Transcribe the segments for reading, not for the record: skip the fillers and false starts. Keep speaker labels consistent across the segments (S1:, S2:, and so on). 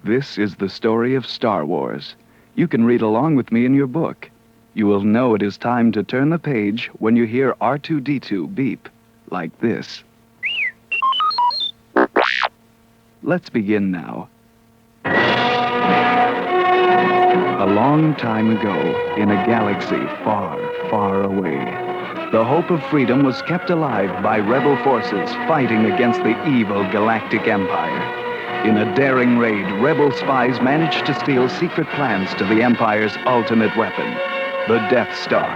S1: This is the story of Star Wars. You can read along with me in your book. You will know it is time to turn the page when you hear R2-D2 beep, like this. Let's begin now. A long time ago, in a galaxy far, far away, the hope of freedom was kept alive by rebel forces fighting against the evil Galactic Empire. In a daring raid, rebel spies managed to steal secret plans to the Empire's ultimate weapon, the Death Star.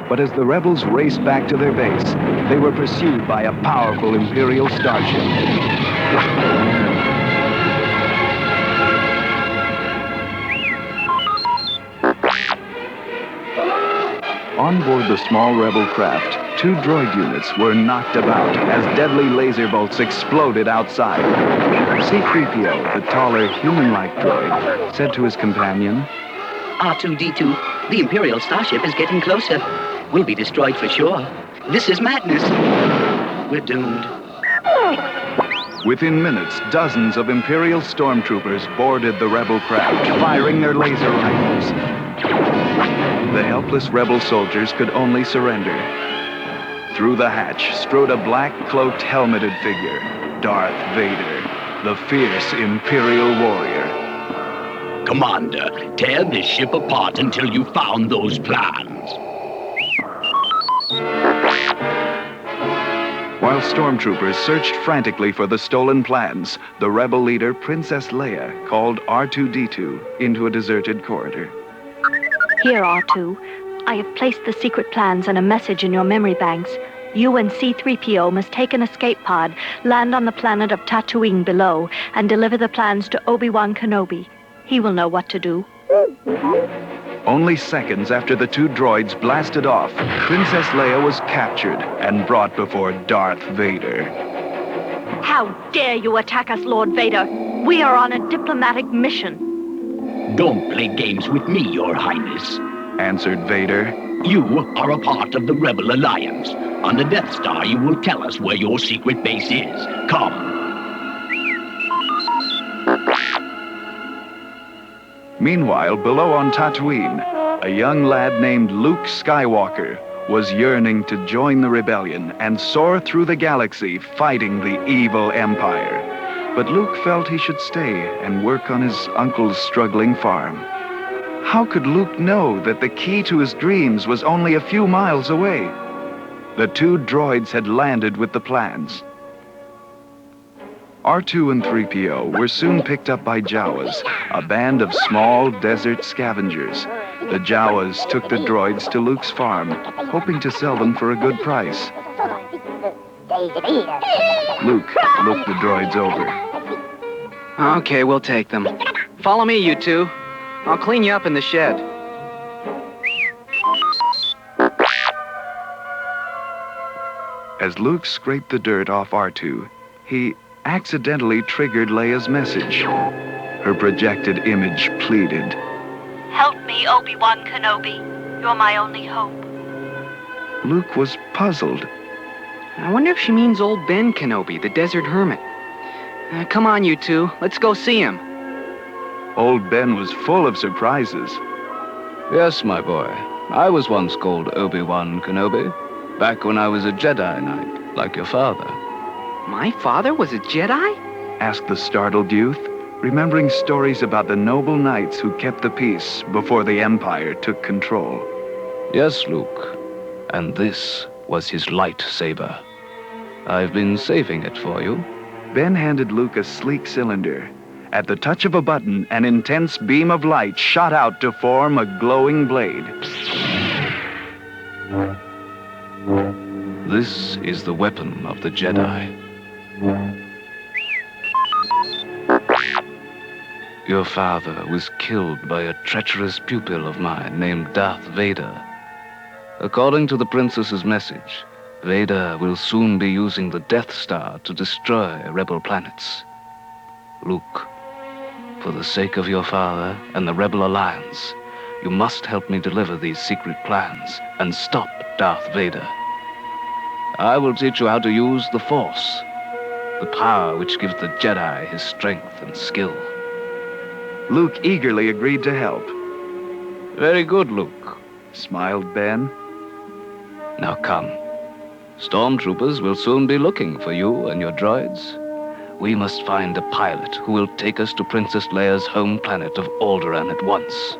S1: But as the rebels raced back to their base, they were pursued by a powerful Imperial starship. On board the small rebel craft, 2 droid units were knocked about as deadly laser bolts exploded outside. C-3PO, the taller, human-like droid, said to his companion,
S2: R2-D2, the Imperial starship is getting closer. We'll be destroyed for sure. This is madness. We're doomed.
S1: Within minutes, dozens of Imperial stormtroopers boarded the rebel craft, firing their laser rifles. The helpless rebel soldiers could only surrender. Through the hatch strode a black-cloaked, helmeted figure, Darth Vader, the fierce Imperial warrior.
S3: Commander, tear this ship apart until you found those plans.
S1: While stormtroopers searched frantically for the stolen plans, the rebel leader, Princess Leia, called R2-D2 into a deserted corridor.
S4: Here, R2. I have placed the secret plans and a message in your memory banks. You and C-3PO must take an escape pod, land on the planet of Tatooine below, and deliver the plans to Obi-Wan Kenobi. He will know what to do.
S1: Only seconds after the 2 droids blasted off, Princess Leia was captured and brought before Darth Vader.
S4: How dare you attack us, Lord Vader? We are on a diplomatic mission.
S3: Don't play games with me, Your Highness,
S1: answered Vader.
S3: You are a part of the Rebel Alliance. On the Death Star, you will tell us where your secret base is. Come.
S1: Meanwhile, below on Tatooine, a young lad named Luke Skywalker was yearning to join the rebellion and soar through the galaxy fighting the evil Empire. But Luke felt he should stay and work on his uncle's struggling farm. How could Luke know that the key to his dreams was only a few miles away? The 2 droids had landed with the plans. R2 and 3PO were soon picked up by Jawas, a band of small desert scavengers. The Jawas took the droids to Luke's farm, hoping to sell them for a good price. Luke looked the droids over.
S5: Okay, we'll take them. Follow me, you 2. I'll clean you up in the shed.
S1: As Luke scraped the dirt off R2, he accidentally triggered Leia's message. Her projected image pleaded,
S4: Help me, Obi-Wan Kenobi. You're my only hope.
S1: Luke was puzzled.
S5: I wonder if she means old Ben Kenobi, the desert hermit. Come on, you 2. Let's go see him.
S1: Old Ben was full of surprises.
S6: Yes, my boy. I was once called Obi-Wan Kenobi, back when I was a Jedi Knight, like your father.
S5: My father was a Jedi?
S1: Asked the startled youth, remembering stories about the noble knights who kept the peace before the Empire took control.
S6: Yes, Luke. And this was his lightsaber. I've been saving it for you.
S1: Ben handed Luke a sleek cylinder. At the touch of a button, an intense beam of light shot out to form a glowing blade.
S6: This is the weapon of the Jedi. Your father was killed by a treacherous pupil of mine named Darth Vader. According to the princess's message, Vader will soon be using the Death Star to destroy rebel planets. Luke, for the sake of your father and the Rebel Alliance, you must help me deliver these secret plans and stop Darth Vader. I will teach you how to use the Force, the power which gives the Jedi his strength and skill.
S1: Luke eagerly agreed to help.
S6: Very good, Luke.
S1: Smiled Ben.
S6: Now come. Stormtroopers will soon be looking for you and your droids. We must find a pilot who will take us to Princess Leia's home planet of Alderaan at once.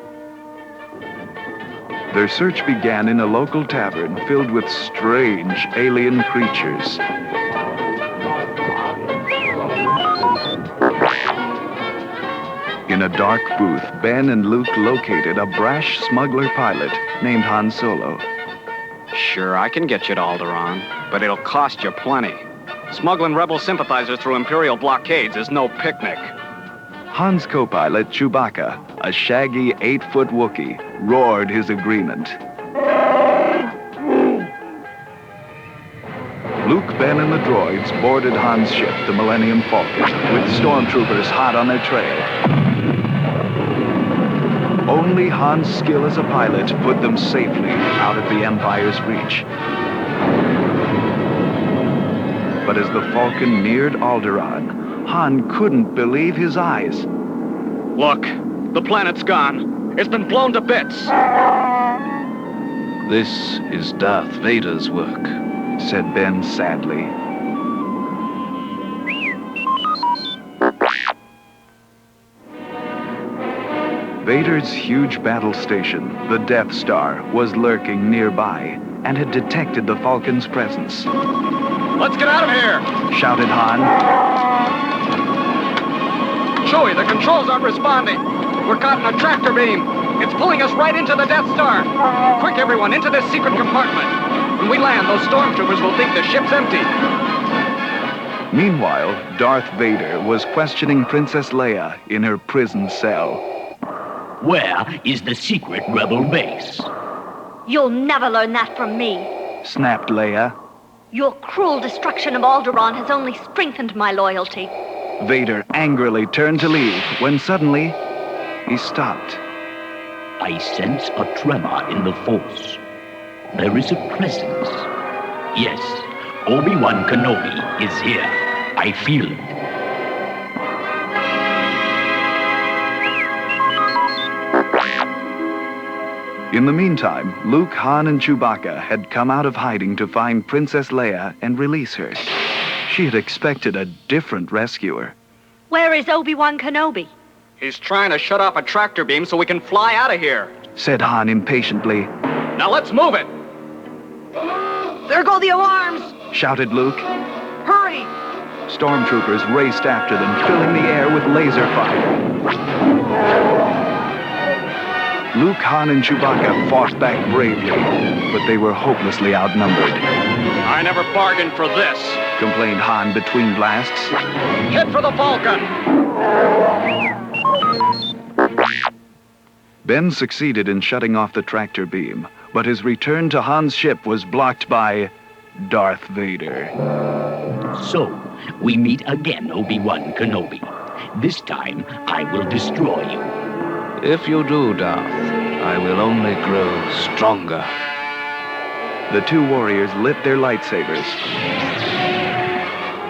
S1: Their search began in a local tavern filled with strange alien creatures. In a dark booth, Ben and Luke located a brash smuggler pilot named Han Solo.
S5: Sure, I can get you to Alderaan, but it'll cost you plenty. Smuggling rebel sympathizers through Imperial blockades is no picnic.
S1: Han's co-pilot, Chewbacca, a shaggy 8-foot Wookiee, roared his agreement. Luke, Ben, and the droids boarded Han's ship, the Millennium Falcon, with stormtroopers hot on their trail. Only Han's skill as a pilot put them safely out of the Empire's reach. But as the Falcon neared Alderaan, Han couldn't believe his eyes.
S5: Look, the planet's gone. It's been blown to bits.
S6: This is Darth Vader's work,
S1: said Ben sadly. Vader's huge battle station, the Death Star, was lurking nearby and had detected the Falcon's presence.
S5: Let's get out of here!
S1: Shouted Han.
S5: Chewie, the controls aren't responding. We're caught in a tractor beam. It's pulling us right into the Death Star. Quick, everyone, into this secret compartment. When we land, those stormtroopers will think the ship's empty.
S1: Meanwhile, Darth Vader was questioning Princess Leia in her prison cell.
S3: Where is the secret rebel base?
S4: You'll never learn that from me.
S1: Snapped Leia.
S4: Your cruel destruction of Alderaan has only strengthened my loyalty.
S1: Vader angrily turned to leave when suddenly he stopped.
S3: I sense a tremor in the Force. There is a presence. Yes, Obi-Wan Kenobi is here. I feel it.
S1: In the meantime, Luke, Han, and Chewbacca had come out of hiding to find Princess Leia and release her. She had expected a different rescuer.
S4: Where is Obi-Wan Kenobi?
S5: He's trying to shut off a tractor beam so we can fly out of here.
S1: Said Han impatiently.
S5: Now let's move it. There go the alarms!
S1: Shouted Luke.
S5: Hurry!
S1: Stormtroopers raced after them, filling the air with laser fire. Luke, Han, and Chewbacca fought back bravely, but they were hopelessly outnumbered.
S5: I never bargained for this,
S1: complained Han between blasts.
S5: Hit for the Falcon!
S1: Ben succeeded in shutting off the tractor beam, but his return to Han's ship was blocked by Darth Vader.
S3: So, we meet again, Obi-Wan Kenobi. This time, I will destroy you.
S6: If you do, Darth, I will only grow stronger.
S1: The two warriors lit their lightsabers.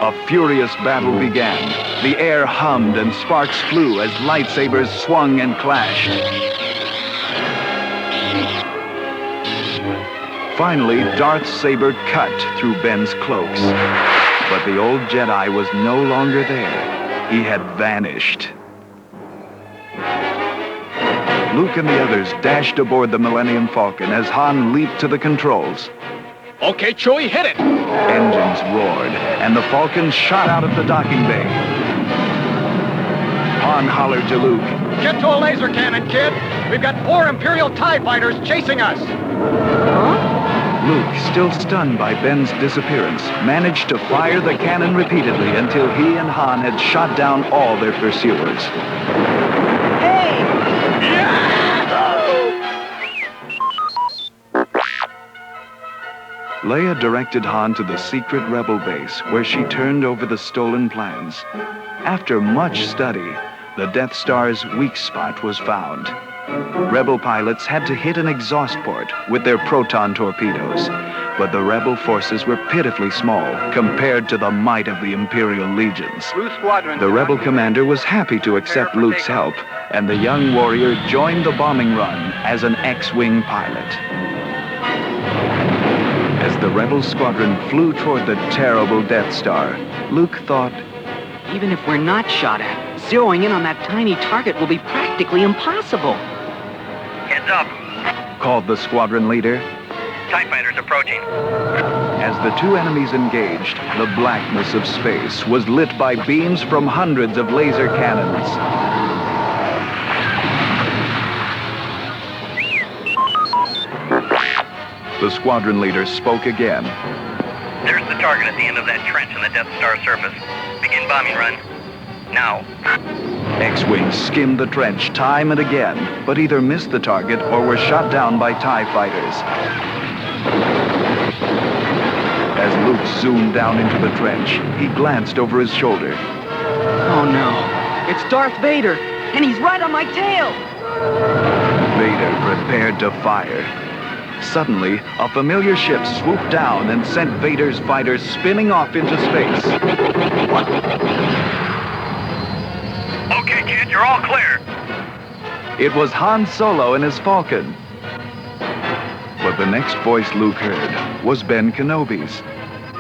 S1: A furious battle began. The air hummed and sparks flew as lightsabers swung and clashed. Finally, Darth's saber cut through Ben's cloaks. But the old Jedi was no longer there. He had vanished. Luke and the others dashed aboard the Millennium Falcon as Han leaped to the controls.
S5: Okay, Chewie, hit it!
S1: Engines roared, and the Falcon shot out of the docking bay. Han hollered to Luke.
S5: Get to a laser cannon, kid! We've got 4 Imperial TIE fighters chasing us!
S4: Huh?
S1: Luke, still stunned by Ben's disappearance, managed to fire the cannon repeatedly until he and Han had shot down all their pursuers.
S4: Hey!
S1: Leia directed Han to the secret rebel base, where she turned over the stolen plans. After much study, the Death Star's weak spot was found. Rebel pilots had to hit an exhaust port with their proton torpedoes, but the rebel forces were pitifully small compared to the might of the Imperial legions. The rebel commander was happy to accept Luke's help, and the young warrior joined the bombing run as an X-wing pilot. As the rebel squadron flew toward the terrible Death Star, Luke thought,
S2: Even if we're not shot at, zeroing in on that tiny target will be practically impossible.
S7: Heads up.
S1: called the squadron leader.
S7: TIE fighters approaching.
S1: As the two enemies engaged, the blackness of space was lit by beams from hundreds of laser cannons. The squadron leader spoke again.
S7: There's the target at the end of that trench on the Death Star surface. Begin bombing run. Now.
S1: X-wings skimmed the trench time and again, but either missed the target or were shot down by TIE fighters. As Luke zoomed down into the trench, he glanced over his shoulder.
S2: Oh no, it's Darth Vader, and he's right on my tail!
S1: Vader prepared to fire. Suddenly, a familiar ship swooped down and sent Vader's fighters spinning off into space.
S7: Okay, kid, you're all clear.
S1: It was Han Solo and his Falcon. But the next voice Luke heard was Ben Kenobi's.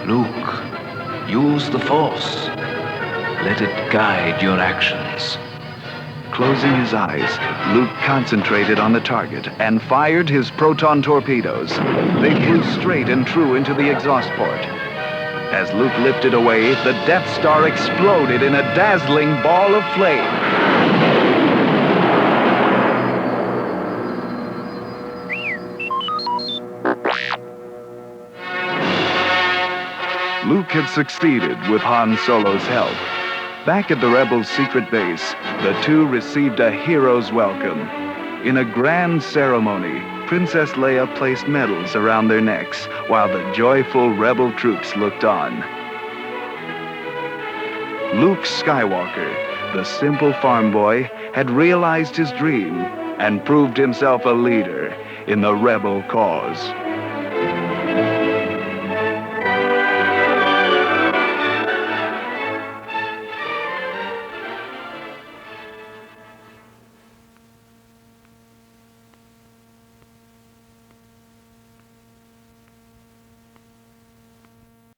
S6: Luke, use the Force. Let it guide your actions.
S1: Closing his eyes, Luke concentrated on the target and fired his proton torpedoes. They flew straight and true into the exhaust port. As Luke lifted away, the Death Star exploded in a dazzling ball of flame. Luke had succeeded with Han Solo's help. Back at the Rebels' secret base, the two received a hero's welcome. In a grand ceremony, Princess Leia placed medals around their necks, while the joyful Rebel troops looked on. Luke Skywalker, the simple farm boy, had realized his dream and proved himself a leader in the Rebel cause.